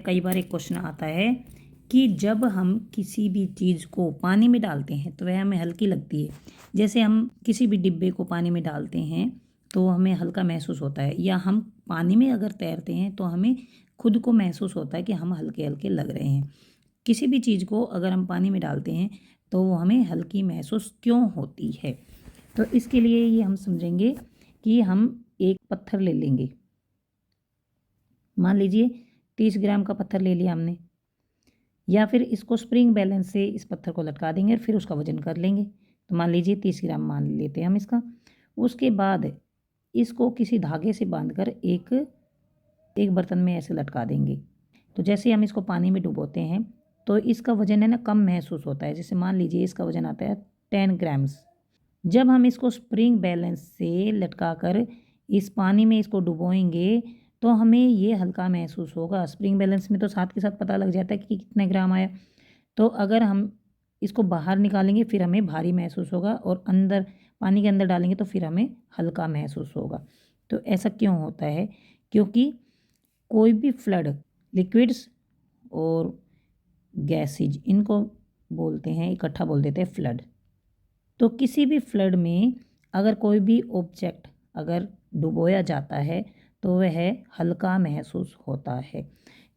कई बार एक क्वेश्चन आता है कि जब हम किसी भी चीज़ को पानी में डालते हैं तो वह हमें हल्की लगती है। जैसे हम किसी भी डिब्बे को पानी में डालते हैं तो हमें हल्का महसूस होता है, या हम पानी में अगर तैरते हैं तो हमें खुद को महसूस होता है कि हम हल्के हल्के लग रहे हैं। किसी भी चीज़ को अगर हम पानी में डालते हैं तो वो हमें हल्की महसूस क्यों होती है। तो इसके लिए ये हम समझेंगे कि हम एक पत्थर ले लेंगे। मान लीजिए 30 ग्राम का पत्थर ले लिया हमने, या फिर इसको स्प्रिंग बैलेंस से इस पत्थर को लटका देंगे और फिर उसका वजन कर लेंगे। तो मान लीजिए 30 ग्राम मान लेते हैं हम इसका। उसके बाद इसको किसी धागे से बांधकर एक बर्तन में ऐसे लटका देंगे। तो जैसे हम इसको पानी में डुबोते हैं तो इसका वजन है ना कम महसूस होता है। जैसे मान लीजिए इसका वजन आता है 10 ग्राम्स। जब हम इसको स्प्रिंग बैलेंस से लटका कर इस पानी में इसको डुबोएंगे तो हमें ये हल्का महसूस होगा। स्प्रिंग बैलेंस में तो साथ के साथ पता लग जाता है कि कितने ग्राम आया। तो अगर हम इसको बाहर निकालेंगे फिर हमें भारी महसूस होगा, और अंदर पानी के अंदर डालेंगे तो फिर हमें हल्का महसूस होगा। तो ऐसा क्यों होता है? क्योंकि कोई भी फ्लड, लिक्विड्स और गैसेज, इनको बोलते हैं, इकट्ठा बोल देते हैं फ्लड। तो किसी भी फ्लड में अगर कोई भी ऑब्जेक्ट अगर डुबोया जाता है तो वह हल्का महसूस होता है।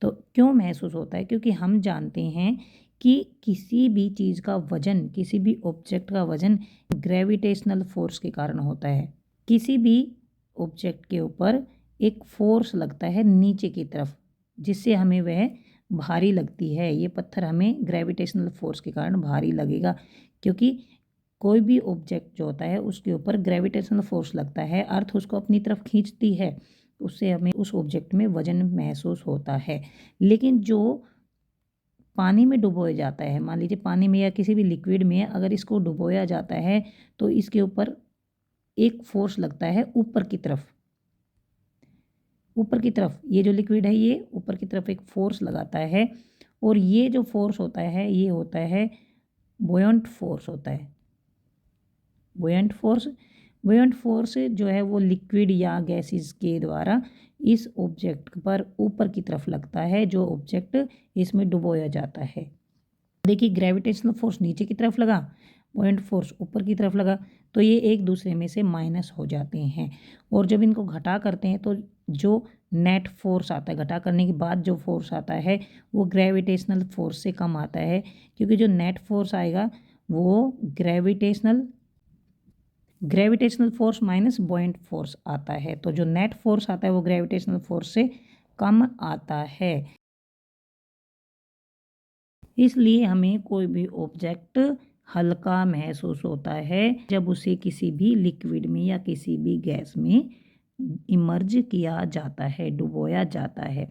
तो क्यों महसूस होता है? क्योंकि हम जानते हैं कि किसी भी चीज़ का वजन, किसी भी ऑब्जेक्ट का वजन ग्रेविटेशनल फोर्स के कारण होता है। किसी भी ऑब्जेक्ट के ऊपर एक फोर्स लगता है नीचे की तरफ, जिससे हमें वह भारी लगती है। ये पत्थर हमें ग्रेविटेशनल फोर्स के कारण भारी लगेगा, क्योंकि कोई भी ऑब्जेक्ट जो होता है उसके ऊपर ग्रेविटेशनल फोर्स लगता है, अर्थ उसको अपनी तरफ खींचती है, उससे हमें उस ऑब्जेक्ट में वजन महसूस होता है। लेकिन जो पानी में डुबोया जाता है, मान लीजिए पानी में या किसी भी लिक्विड में अगर इसको डुबोया जाता है तो इसके ऊपर एक फोर्स लगता है ऊपर की तरफ। ऊपर की तरफ ये जो लिक्विड है ये ऊपर की तरफ एक फोर्स लगाता है, और ये जो फोर्स होता है ये होता है बुयंट फोर्स होता है। बुयंट फोर्स जो है वो लिक्विड या गैसेस के द्वारा इस ऑब्जेक्ट पर ऊपर की तरफ लगता है, जो ऑब्जेक्ट इसमें डुबोया जाता है। देखिए, ग्रेविटेशनल फोर्स नीचे की तरफ लगा, बुयंट फोर्स ऊपर की तरफ लगा, तो ये एक दूसरे में से माइनस हो जाते हैं। और जब इनको घटा करते हैं तो जो नेट फोर्स आता है, घटा करने के बाद जो फोर्स आता है वो ग्रेविटेशनल फोर्स से कम आता है, क्योंकि जो नेट फोर्स आएगा वो ग्रेविटेशनल फोर्स माइनस बुयंट फोर्स आता है। तो जो नेट फोर्स आता है वो ग्रेविटेशनल फोर्स से कम आता है। इसलिए हमें कोई भी ऑब्जेक्ट हल्का महसूस होता है जब उसे किसी भी लिक्विड में या किसी भी गैस में इमर्ज किया जाता है, डुबोया जाता है।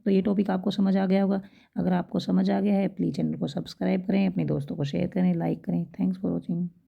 तो ये टॉपिक आपको समझ आ गया होगा। अगर आपको समझ आ गया है प्लीज़ चैनल को सब्सक्राइब करें, अपने दोस्तों को शेयर करें, लाइक करें। Thanks for watching.